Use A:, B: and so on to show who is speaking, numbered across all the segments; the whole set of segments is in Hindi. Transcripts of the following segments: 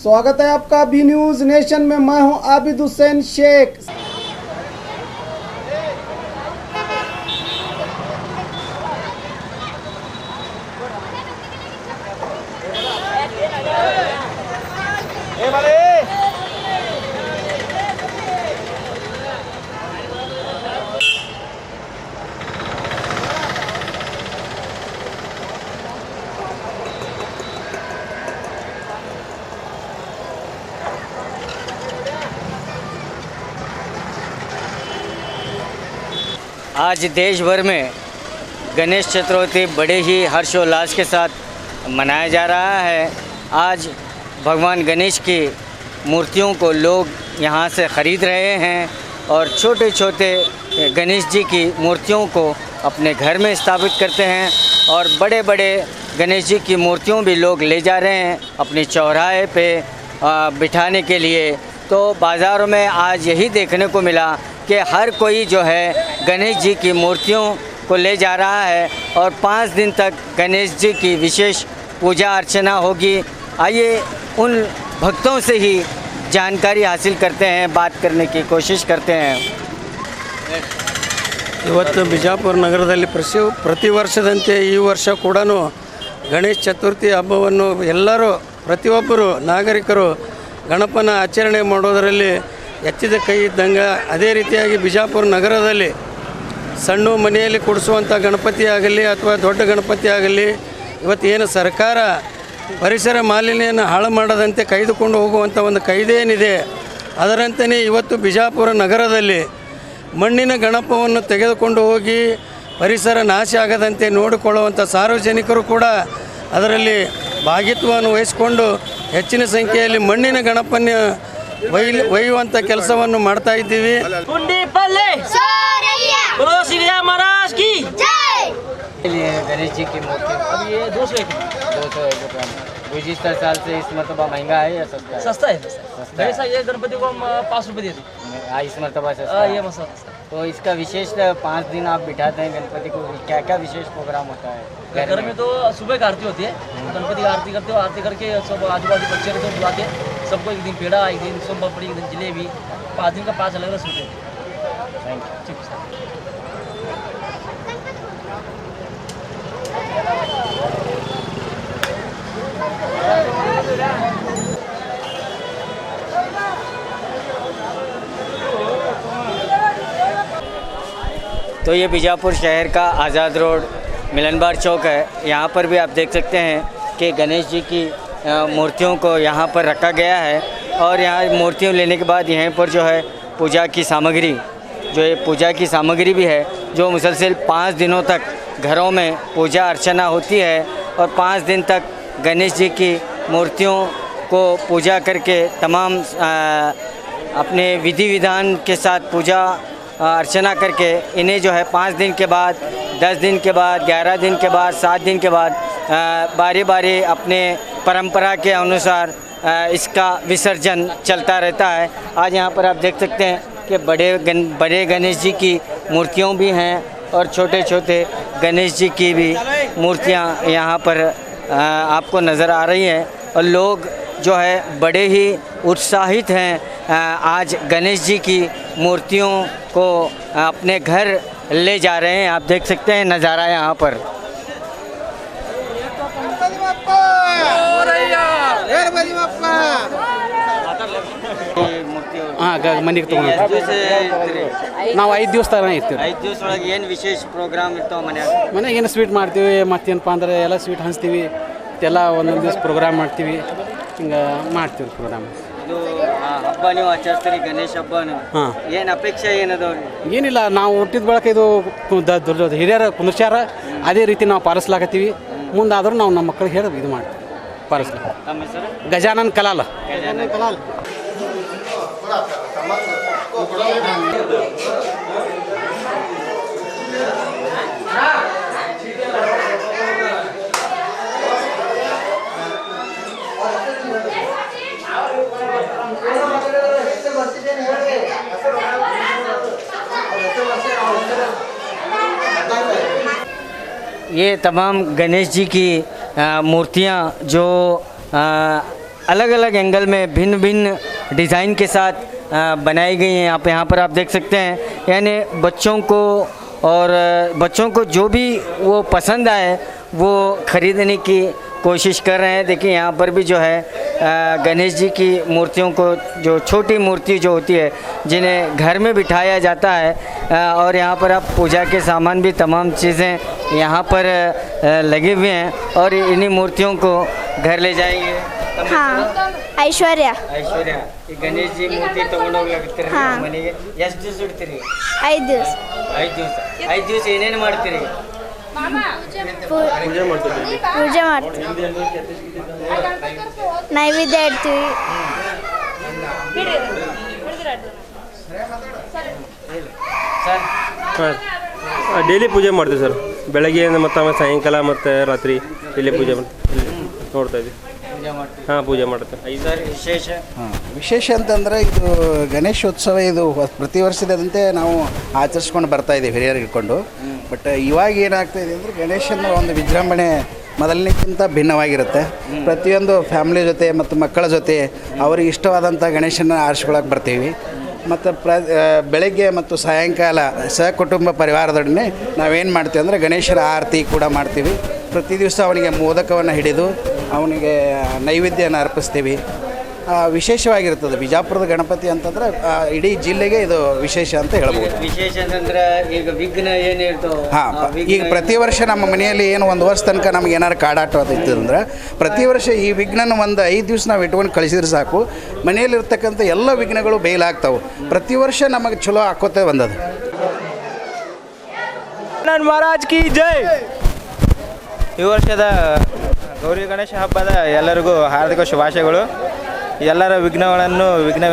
A: स्वागत है आपका बी न्यूज नेशन में। मैं हूं आबिद हुसैन शेख।
B: आज देश भर में गणेश चतुर्थी बड़े ही हर्षोल्लास के साथ मनाया जा रहा है। आज भगवान गणेश की मूर्तियों को लोग यहाँ से ख़रीद रहे हैं और छोटे छोटे गणेश जी की मूर्तियों को अपने घर में स्थापित करते हैं और बड़े बड़े गणेश जी की मूर्तियों भी लोग ले जा रहे हैं अपने चौराहे पे बिठाने के लिए। तो बाज़ारों में आज यही देखने को मिला कि हर कोई जो है गणेश जी की मूर्तियों को ले जा रहा है और 5 दिन तक गणेश जी की विशेष पूजा अर्चना होगी। आइए उन भक्तों से ही जानकारी हासिल करते हैं, बात करने की कोशिश करते हैं।
C: ಇವತ್ತು ಬಿಜಾಪುರ ನಗರದಲ್ಲಿ ಪ್ರತಿ ವರ್ಷದಂತೆ ಈ ವರ್ಷ ಕೂಡ ಗಣೇಶ ಚತುರ್ಥಿ ಹಬ್ಬವನ್ನು ಎಲ್ಲರೂ ಪ್ರತಿಯೊಬ್ಬರು ನಾಗರಿಕರು ಗಣಪನ ಆಚರಣೆ ಮಾಡೋದರಲ್ಲಿ ಎತ್ತಿದ ಕೈ ಇದ್ದಂಗೆ ಅದೇ ರೀತಿಯಾಗಿ ಬಿಜಾಪುರ ನಗರದಲ್ಲಿ ಸಣ್ಣ ಮನೆಯಲ್ಲಿ ಕೂಡಿಸುವಂಥ ಗಣಪತಿ ಆಗಲಿ ಅಥವಾ ದೊಡ್ಡ ಗಣಪತಿ ಆಗಲಿ ಇವತ್ತು ಏನು ಸರ್ಕಾರ ಪರಿಸರ ಮಾಲಿನ್ಯವನ್ನು ಹಾಳು ಮಾಡದಂತೆ ಕಾಯ್ದುಕೊಂಡು ಹೋಗುವಂಥ ಒಂದು ಕಾಯ್ದೆ ಏನಿದೆ ಅದರಂತೆಯೇ ಇವತ್ತು ಬಿಜಾಪುರ ನಗರದಲ್ಲಿ ಮಣ್ಣಿನ ಗಣಪವನ್ನು ತೆಗೆದುಕೊಂಡು ಹೋಗಿ ಪರಿಸರ ನಾಶ ಆಗದಂತೆ ನೋಡಿಕೊಳ್ಳುವಂಥ ಸಾರ್ವಜನಿಕರು ಕೂಡ ಅದರಲ್ಲಿ ಭಾಗಿತ್ವವನ್ನು ವಹಿಸಿಕೊಂಡು ಹೆಚ್ಚಿನ ಸಂಖ್ಯೆಯಲ್ಲಿ ಮಣ್ಣಿನ ಗಣಪನ ಒಯ್ಯುವಂಥ ಕೆಲಸವನ್ನು ಮಾಡ್ತಾ ಇದ್ದೀವಿ।
B: गणेश जी की मूर्ति अब ये 201 रुपये में। गुज़िश्ता साल से इस मरतबा महंगा है या सस्ता है?
D: सस्ता है। सस्ता है। ये गणपति को हम 5 रुपये देते हैं।
B: इस मरतबा सस्ता है।
D: ये मसला।
B: तो इसका विशेष 5 दिन आप बिठाते हैं गणपति को, क्या क्या विशेष प्रोग्राम होता है?
D: घर में तो सुबह की आरती होती है, गणपति की आरती करते हो, आरती करके सब आजू बाजू बच्चे को बुला के सबको एक दिन पेड़ा, एक दिन सोम पापड़ी, एक दिन जलेबी, 5 दिन का 5 अलग अलग सूट है।
B: Thank you.
D: ठीक है।
B: तो ये बीजापुर शहर का आज़ाद रोड मिलनबार चौक है। यहाँ पर भी आप देख सकते हैं कि गणेश जी की मूर्तियों को यहाँ पर रखा गया है और यहाँ मूर्तियों लेने के बाद यहीं पर जो है पूजा की सामग्री, जो ये पूजा की सामग्री भी है, जो मुसलसल 5 दिनों तक घरों में पूजा अर्चना होती है और 5 दिन तक गणेश जी की मूर्तियों को पूजा करके तमाम अपने विधि विधान के साथ पूजा अर्चना करके इन्हें जो है 5 दिन के बाद, 10 दिन के बाद, 11 दिन के बाद, 7 दिन के बाद बारी बारी अपने परंपरा के अनुसार इसका विसर्जन चलता रहता है। आज यहाँ पर आप देख सकते हैं कि बड़े गणेश जी की मूर्तियों भी हैं और छोटे छोटे गणेश जी की भी मूर्तियाँ यहाँ पर आपको नज़र आ रही हैं और लोग जो है बड़े ही उत्साहित हैं आज गणेश जी की मूर्तियों को अपने घर ले जा रहे हैं। आप देख सकते हैं नज़ारा यहाँ पर।
E: ಮನೆಗೆ ತೊಗೊಂಡು ನಾವು 5 ದಿವಸ ತನಕ ಇರ್ತೀವಿ।
B: 5 ದಿವಸ ಒಳಗೆ ಏನು ವಿಶೇಷ ಪ್ರೋಗ್ರಾಮ್ ಇರ್ತಾವೆ
E: ಮನೆಗೆ? ಏನು ಸ್ವೀಟ್ ಮಾಡ್ತೀವಿ, ಮತ್ತೇನಪ್ಪ ಅಂದ್ರೆ ಎಲ್ಲ ಸ್ವೀಟ್ ಹಂಚ್ತೀವಿ, ಎಲ್ಲ ಒಂದೊಂದು ದಿವಸ ಪ್ರೋಗ್ರಾಮ್ ಮಾಡ್ತೀವಿ, ಹಿಂಗೆ ಮಾಡ್ತೀವಿ ಪ್ರೋಗ್ರಾಮ್।
B: ಇದು ಹಬ್ಬ ನೀವು ಆಚರಿಸ್ತೀರಿ, ಗಣೇಶ ಹಬ್ಬನ, ಏನು ಅಪೇಕ್ಷೆ ಏನದವ್ರಿ?
E: ಏನಿಲ್ಲ, ನಾವು ಹುಟ್ಟಿದ ಬಳಕ ಇದು ಹಿರಿಯರ ಕುಂದರ್ಸ್ಯಾರ, ಅದೇ ರೀತಿ ನಾವು ಪಾಲಿಸ್ಲಾಕತ್ತೀವಿ। ಮುಂದಾದರೂ ನಾವು ನಮ್ಮ ಮಕ್ಕಳಿಗೆ ಹೇಳಿ ಇದು ಮಾಡ್ತೀವಿ, ಪಾಲಿಸ್ಲಾಕ।
B: ನಮ್ಮ ಹೆಸರು
E: ಗಜಾನನ್ ಕಲಾಲ್।
B: ये तमाम गणेश जी की मूर्तियाँ जो अलग अलग एंगल में भिन्न भिन्न डिज़ाइन के साथ बनाई गई हैं। आप यहाँ पर आप देख सकते हैं, यानी बच्चों को जो भी वो पसंद आए वो ख़रीदने की कोशिश कर रहे हैं। देखिए यहाँ पर भी जो है गणेश जी की मूर्तियों को, जो छोटी मूर्ति जो होती है जिन्हें घर में बिठाया जाता है, और यहाँ पर आप पूजा के सामान भी तमाम चीज़ें यहाँ पर लगे हुए हैं और इन्हीं मूर्तियों को घर ले जाएंगे।
F: हाँ, ಐಶ್ವರ್ಯ
B: ಐಶ್ವರ್ಯ, ಈ ಗಣೇಶ್ ಜಿ ಮೂರ್ತಿ ತಗೊಂಡೋಗ್ಲಾಗ್ತೀರಿ ಮನೆಗೆ? ಎಷ್ಟು ದಿವಸ ಇಡ್ತೀರಿ?
F: 5 ದಿವಸ.
B: 5 ದಿವಸ ಏನೇನು ಮಾಡ್ತೀರಿ?
F: ಪೂಜೆ ಮಾಡ್ತೀವಿ, ನೈವೇದ್ಯ ಇಡ್ತೀವಿ.
G: ಡೈಲಿ ಪೂಜೆ ಮಾಡ್ತೀವಿ ಸರ್, ಬೆಳಗ್ಗೆಯಿಂದ ಮತ್ತು ಆಮೇಲೆ ಸಾಯಂಕಾಲ ಮತ್ತು ರಾತ್ರಿ ಇಲ್ಲಿ ಪೂಜೆ ನೋಡ್ತಾ ಇದ್ದೀವಿ. ಹಾಂ, ಪೂಜೆ ಮಾಡ್ತೇವೆ.
B: ಸರ್ ವಿಶೇಷ
H: ವಿಶೇಷ ಅಂತಂದರೆ ಇದು ಗಣೇಶೋತ್ಸವ, ಇದು ಪ್ರತಿ ವರ್ಷದಂತೆ ನಾವು ಆಚರಿಸ್ಕೊಂಡು ಬರ್ತಾ ಇದ್ದೀವಿ ಹಿರಿಯರು ಇಟ್ಕೊಂಡು. ಬಟ್ ಇವಾಗ ಏನಾಗ್ತಾ ಇದೆ ಅಂದರೆ ಗಣೇಶನ ಒಂದು ವಿಜೃಂಭಣೆ ಮೊದಲನೇಕ್ಕಿಂತ ಭಿನ್ನವಾಗಿರುತ್ತೆ. ಪ್ರತಿಯೊಂದು ಫ್ಯಾಮ್ಲಿ ಜೊತೆ ಮತ್ತು ಮಕ್ಕಳ ಜೊತೆ ಅವ್ರಿಗೆ ಇಷ್ಟವಾದಂಥ ಗಣೇಶನ ಆರಿಸ್ಕೊಳಕ್ಕೆ ಬರ್ತೀವಿ. ಮತ್ತು ಬೆಳಗ್ಗೆ ಮತ್ತು ಸಾಯಂಕಾಲ ಸಹಕುಟುಂಬ ಪರಿವಾರದೊಡನೆ ನಾವೇನು ಮಾಡ್ತೀವಿ ಅಂದರೆ ಗಣೇಶರ ಆರತಿ ಕೂಡ ಮಾಡ್ತೀವಿ. ಪ್ರತಿ ದಿವಸ ಅವನಿಗೆ ಮೋದಕವನ್ನು ಹಿಡಿದು ಅವನಿಗೆ ನೈವೇದ್ಯನ ಅರ್ಪಿಸ್ತೀವಿ. ವಿಶೇಷವಾಗಿರ್ತದೆ ಬಿಜಾಪುರದ ಗಣಪತಿ ಅಂತಂದ್ರೆ ಇಡೀ ಜಿಲ್ಲೆಗೆ ಇದು ವಿಶೇಷ ಅಂತ ಹೇಳ್ಬೋದು.
B: ವಿಶೇಷ ಅಂತಂದ್ರೆ ಈಗ ವಿಘ್ನ ಏನಿರ್ತವೆ.
H: ಹಾಂ, ಈಗ ಪ್ರತಿ ವರ್ಷ ನಮ್ಮ ಮನೆಯಲ್ಲಿ ಏನು ಒಂದು ವರ್ಷ ತನಕ ನಮ್ಗೆ ಏನಾರು ಕಾಡಾಟ ಅಂದ್ರೆ ಪ್ರತಿ ವರ್ಷ ಈ ವಿಘ್ನನ ಒಂದು 5 ದಿವಸ ನಾವು ಇಟ್ಕೊಂಡು ಕಳಿಸಿದ್ರೆ ಸಾಕು, ಮನೆಯಲ್ಲಿರ್ತಕ್ಕಂಥ ಎಲ್ಲ ವಿಘ್ನಗಳು ಬೇಲಾಗ್ತಾವೆ. ಪ್ರತಿ ವರ್ಷ ನಮಗೆ ಚಲೋ ಹಾಕೋತೇ ಬಂದದು.
I: ಮಹಾರಾಜ್ ಕಿ ಜೈ. ಈ ವರ್ಷದ ಗೌರಿ ಗಣೇಶ ಹಬ್ಬದ ಎಲ್ಲರಿಗೂ ಹಾರ್ದಿಕ ಶುಭಾಶಯಗಳು. ಎಲ್ಲರ ವಿಘ್ನ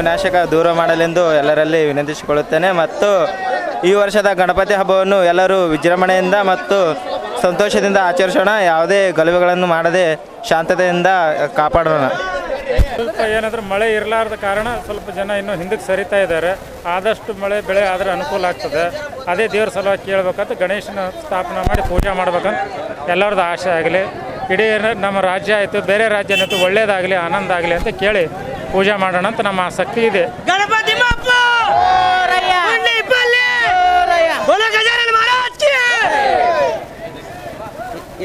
I: ವಿನಾಶಕ ದೂರ ಮಾಡಲೆಂದು ಎಲ್ಲರಲ್ಲಿ ವಿನಂತಿಸಿಕೊಳ್ಳುತ್ತೇನೆ. ಮತ್ತು ಈ ವರ್ಷದ ಗಣಪತಿ ಹಬ್ಬವನ್ನು ಎಲ್ಲರೂ ವಿಜೃಂಭಣೆಯಿಂದ ಮತ್ತು ಸಂತೋಷದಿಂದ ಆಚರಿಸೋಣ. ಯಾವುದೇ ಗಲಭೆಗಳನ್ನು ಮಾಡದೆ ಶಾಂತತೆಯಿಂದ ಕಾಪಾಡೋಣ.
J: ಸ್ವಲ್ಪ ಏನಾದರೂ ಮಳೆ ಇರಲಾರ್ದ ಕಾರಣ ಸ್ವಲ್ಪ ಜನ ಇನ್ನೂ ಹಿಂದಕ್ಕೆ ಸರಿತಾ ಇದ್ದಾರೆ. ಆದಷ್ಟು ಮಳೆ ಬೆಳೆ ಆದರೆ ಅನುಕೂಲ ಆಗ್ತದೆ. ಅದೇ ದೇವ್ರ ಸಲುವಾಗಿ ಕೇಳಬೇಕಂತ ಗಣೇಶನ ಸ್ಥಾಪನೆ ಮಾಡಿ ಪೂಜೆ ಮಾಡ್ಬೇಕಂತ ಎಲ್ಲರದ್ದು ಆಸೆ ಆಗಲಿ. ಇಡೀ ನಮ್ಮ ರಾಜ್ಯ ಆಯಿತು, ಬೇರೆ ರಾಜ್ಯ ಆಯಿತು, ಒಳ್ಳೇದಾಗಲಿ, ಆನಂದ ಆಗಲಿ ಅಂತ ಕೇಳಿ ಪೂಜೆ ಮಾಡೋಣ ಅಂತ ನಮ್ಮ ಆಸಕ್ತಿ ಇದೆ. ಗಣಪತಿ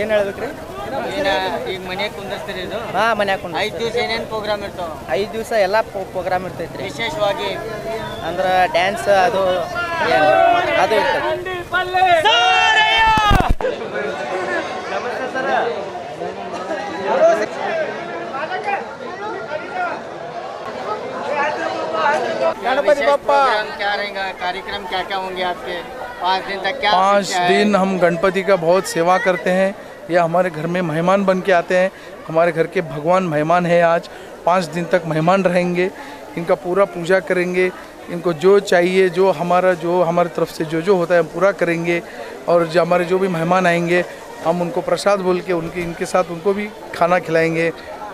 I: ಏನು ಹೇಳ್ಬೇಕ್ರಿ?
B: ಈಗ ಮನೆಯಾಗ ಕುಂದಿಸ್ತೀರಿ ಇದು?
I: ಹಾಂ, ಮನ್ಯಾಗ ಕುಂದ
B: 5 ದಿವಸ ಏನೇನು ಪ್ರೋಗ್ರಾಮ್ ಇರ್ತಾವೆ?
I: 5 ದಿವಸ ಎಲ್ಲ ಪ್ರೋಗ್ರಾಮ್ ಇರ್ತೈತ್ರಿ.
B: ವಿಶೇಷವಾಗಿ
I: ಅಂದ್ರೆ ಡ್ಯಾನ್ಸ್ ಅದು ಇರ್ತೈತಿ.
B: गणपति बप्पा क्या रहेगा? कार्यक्रम क्या क्या होंगे आपके 5 दिन तक? क्या
K: 5 दिन हम गणपति का बहुत सेवा करते हैं। यह हमारे घर में मेहमान बन के आते हैं। हमारे घर के भगवान मेहमान हैं। आज 5 दिन तक मेहमान रहेंगे। इनका पूरा पूजा करेंगे। इनको जो चाहिए, जो हमारे तरफ से जो होता है हम पूरा करेंगे। और जो हमारे जो भी मेहमान आएंगे हम उनको प्रसाद बोल के इनके साथ उनको भी खाना खिलाएंगे।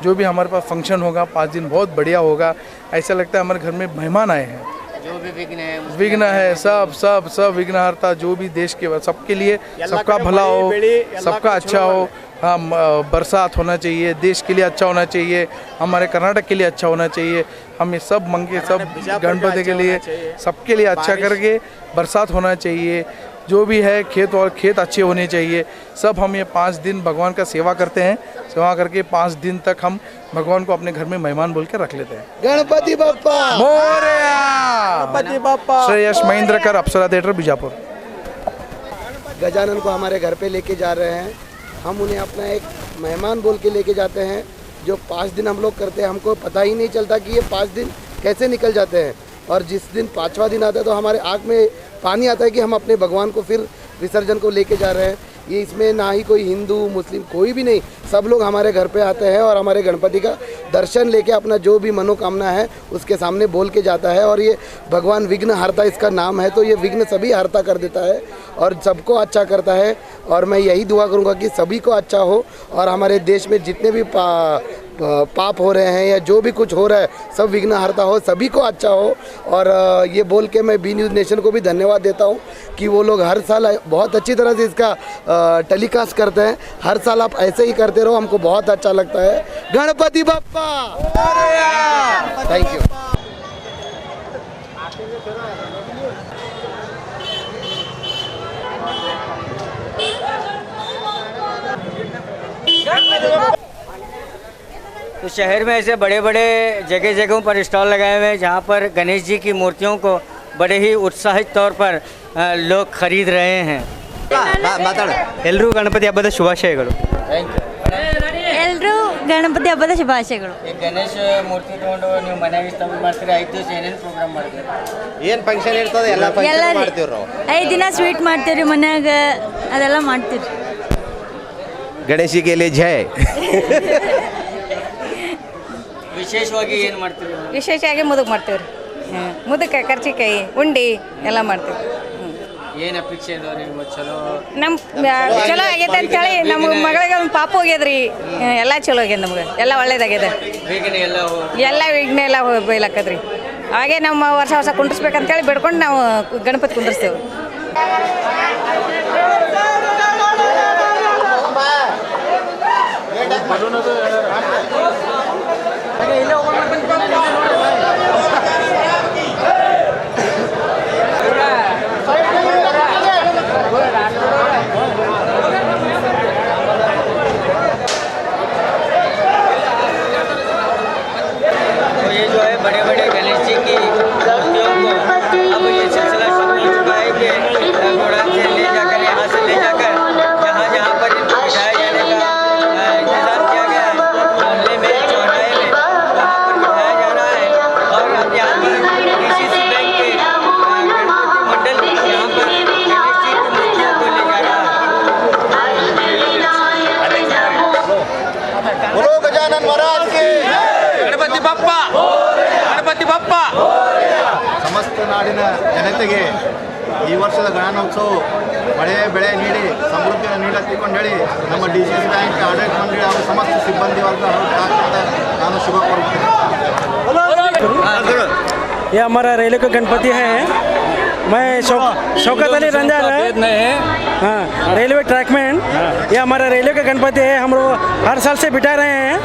K: जो भी हमारे पास फंक्शन होगा 5 दिन बहुत बढ़िया होगा। ऐसा लगता है हमारे घर में मेहमान आए हैं।
B: जो भी
K: विघ्न है सब विघ्नहर्ता जो भी देश के सबके लिए सबका भला हो, सबका अच्छा हो। हाँ, बरसात होना चाहिए, देश के लिए अच्छा होना चाहिए, हमारे कर्नाटक के लिए अच्छा होना चाहिए। हम ये सब मंगे, सब गणपति के लिए सबके लिए अच्छा करके बरसात होना चाहिए। जो भी है खेत अच्छे होने चाहिए। सब हम ये 5 दिन भगवान का सेवा करते हैं। सेवा करके 5 दिन तक हम भगवान को अपने घर में मेहमान बोल के रख लेते हैं।
A: गणपति बप्पा
K: मोरया। गणपति बप्पा। श्रेयस महेंद्रकर, अप्सरा थिएटर, बीजापुर।
A: गजानन को हमारे घर पे लेके जा रहे हैं। हम उन्हें अपना एक मेहमान बोल के लेके जाते हैं। जो 5 दिन हम लोग करते हैं, हमको पता ही नहीं चलता कि ये 5 दिन कैसे निकल जाते हैं। और जिस दिन 5वां दिन आता है तो हमारे आँख में पानी आता है कि हम अपने भगवान को फिर विसर्जन को लेके जा रहे हैं। ये इसमें ना ही कोई हिंदू मुस्लिम कोई भी नहीं, सब लोग हमारे घर पे आते हैं और हमारे गणपति का दर्शन लेके अपना जो भी मनोकामना है उसके सामने बोल के जाता है। और ये भगवान विघ्न हरता इसका नाम है, तो ये विघ्न सभी हरता कर देता है और सबको अच्छा करता है। और मैं यही दुआ करूँगा कि सभी को अच्छा हो और हमारे देश में जितने भी पाप हो रहे हैं या जो भी कुछ हो रहा है सब विघ्नहर्ता हो, सभी को अच्छा हो। और ये बोल के मैं बी न्यूज़ नेशन को भी धन्यवाद देता हूँ कि वो लोग हर साल बहुत अच्छी तरह से इसका टेलीकास्ट करते हैं। हर साल आप ऐसे ही करते रहो, हमको बहुत अच्छा लगता है। Ganpati Bappa, thank you.
B: तो शहर में ऐसे बड़े बड़े जगहों पर स्टॉल लगाए हुए हैं जहाँ पर गणेश जी की मूर्तियों को बड़े ही उत्साहित तौर पर लोग खरीद रहे हैं।
I: ಎಲ್ಲರೂ ಗಣಪತಿ ಹಬ್ಬದ ಶುಭಾಶಯಗಳು.
L: ಎಲ್ಲರೂ ಗಣಪತಿ ಹಬ್ಬದ ಶುಭಾಶಯಗಳು.
B: ಗಣೇಶ ಮೂರ್ತಿ ತಗೊಂಡು ನೀವು ಮನೆಗೆ ಸ್ಥಾಪನೆ ಮಾಡ್ತೀರಿ, 5 ದಿವಸ ಏನೇನು ಪ್ರೋಗ್ರಾಮ್ ಮಾಡ್ತೀರಿ?
I: ಏನು ಫಂಕ್ಷನ್ ಇರ್ತದೆ ಎಲ್ಲ ಫಂಕ್ಷನ್ ಮಾಡ್ತೀವಿ ನಾವು.
L: 5 ದಿನ ಸ್ವೀಟ್ ಮಾಡ್ತೀವಿ ಮನ್ಯಾಗ, ಅದೆಲ್ಲ ಮಾಡ್ತೀವಿ.
I: ಗಣೇಶಿಗೆ ಜೈ.
B: ವಿಶೇಷವಾಗಿ ಏನು ಮಾಡ್ತೀವಿ?
L: ವಿಶೇಷವಾಗಿ ಮುದುಕ್ ಮಾಡ್ತೀವಿ ರೀ. ಮುದುಕ, ಕರ್ಚಿಕಾಯಿ, ಉಂಡಿ ಎಲ್ಲ ಮಾಡ್ತೀವಿ.
B: ಏನು ಅಪೇಕ್ಷೆ ಇದೆ ನೀವು? ಚಲೋ
L: ಚಲೋ ಆಗೈತೆ ಅಂತೇಳಿ ನಮ್ಮ ಮಗಳಿಗೆ ಒಂದು ಪಾಪ ಹೋಗ್ಯದ್ರಿ. ಎಲ್ಲ ಚಲೋ ಆಗ್ಯದ, ನಮ್ಗೆ ಎಲ್ಲ ಒಳ್ಳೇದಾಗ್ಯದ. ಎಲ್ಲ ವಿಘ್ನ ಎಲ್ಲ ಬೈಲಾಕದ್ರಿ. ಹಾಗೆ ನಮ್ಮ ವರ್ಷ ಕುಂಡ್ರಿಸ್ಬೇಕಂತೇಳಿ ಬೇಡ್ಕೊಂಡು ನಾವು ಗಣಪತಿ ಕುಂಡ್ರಿಸ್ತೇವೆ.
M: ಸಮಸ್ತ ನಾಡಿನ ಜನತೆಗೆ ಈ ವರ್ಷದ ಗಣೇಶೋತ್ಸವ ಮಳೆ ಬೆಳೆ ನೀಡಿ ಸಮೃದ್ಧಿಯನ್ನು ನೀಡತ್ತಿಕೊಂಡು ಹೇಳಿ ನಮ್ಮ DCC ಬ್ಯಾಂಕ್ ಆಡಳಿತ ಮಂಡಳಿ ಹಾಗೂ ಸಮಸ್ತ ಸಿಬ್ಬಂದಿ ವರ್ಗ ನಾನು ಶುಭ ಕೋರುತ್ತೇನೆ.
C: ये हमारा रेलवे का गणपति है। मैं शौकत अली रंजान है, हाँ, रेलवे ट्रैकमैन। ये हमारा रेलवे का गणपति है। हम लोग हर साल से बिठा रहे हैं।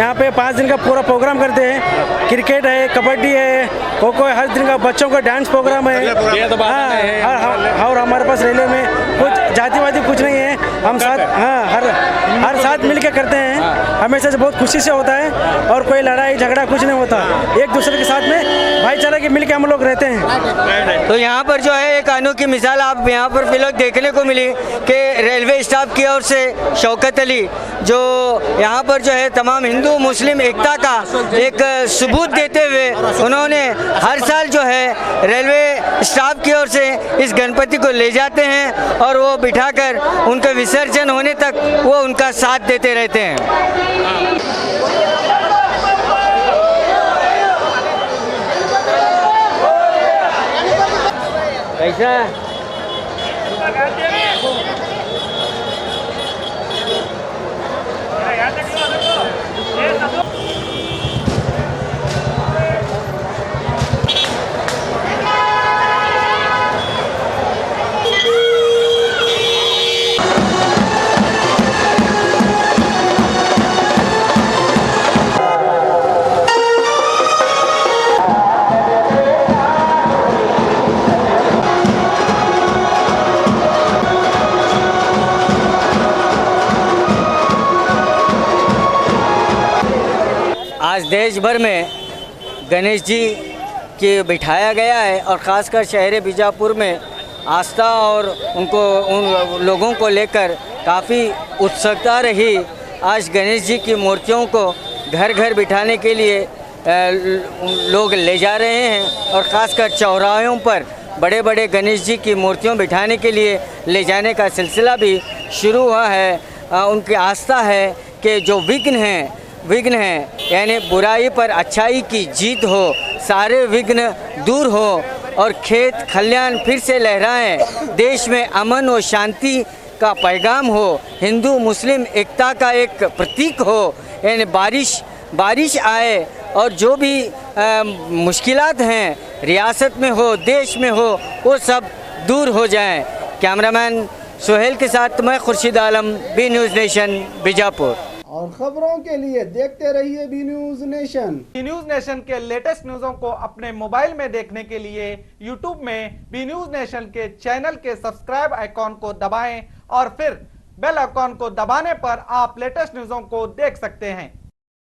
C: यहाँ पे 5 दिन का पूरा प्रोग्राम करते हैं। क्रिकेट है, कबड्डी है, खो-खो है, हर दिन का बच्चों का डांस प्रोग्राम है। और हमारे पास रेलवे में कुछ जातिवादी कुछ नहीं है। हम साथ हर साथ मिल के करते हैं। हमेशा से बहुत खुशी से होता है और कोई लड़ाई झगड़ा कुछ नहीं होता। एक दूसरे के साथ में भाईचारा के मिल के हम लोग रहते हैं।
B: तो यहाँ पर जो है एक अनोखी मिसाल आप यहाँ पर भी लोग देखने को मिली कि रेलवे स्टाफ की ओर से शौकत अली जो यहाँ पर जो है तमाम हिंदू मुस्लिम एकता का एक सबूत देते हुए उन्होंने हर साल जो है रेलवे स्टाफ की ओर से इस गणपति को ले जाते हैं और वो बिठाकर उनका विसर्जन होने तक वो उनका साथ देते रहते हैं। कैसा आज देश भर में गणेश जी के बिठाया गया है और ख़ासकर शहर बीजापुर में आस्था और उन लोगों को लेकर काफ़ी उत्सुकता रही। आज गणेश जी की मूर्तियों को घर घर बिठाने के लिए लोग ले जा रहे हैं और ख़ासकर चौराहों पर बड़े बड़े गणेश जी की मूर्तियों बिठाने के लिए ले जाने का सिलसिला भी शुरू हुआ है। उनकी आस्था है कि जो विघ्न है यानी बुराई पर अच्छाई की जीत हो, सारे विघ्न दूर हो और खेत खलियान फिर से लहराएं, देश में अमन और शांति का पैगाम हो, हिंदू मुस्लिम एकता का एक प्रतीक हो। यानी बारिश आए और जो भी मुश्किलात हैं रियासत में हो, देश में हो, वो सब दूर हो जाएं। कैमरामैन सोहेल के साथ मैं Khurshid Alam, B News Nation, Bijapur.
N: और खबरों के लिए देखते रहिए B News Nation.
O: B News Nation के लेटेस्ट न्यूज़ों को अपने मोबाइल में देखने के लिए यूट्यूब में बी न्यूज़ नेशन के चैनल के सब्सक्राइब आइकॉन को दबाएं और फिर बेल आइकॉन को दबाने पर आप लेटेस्ट न्यूज़ों को देख सकते हैं।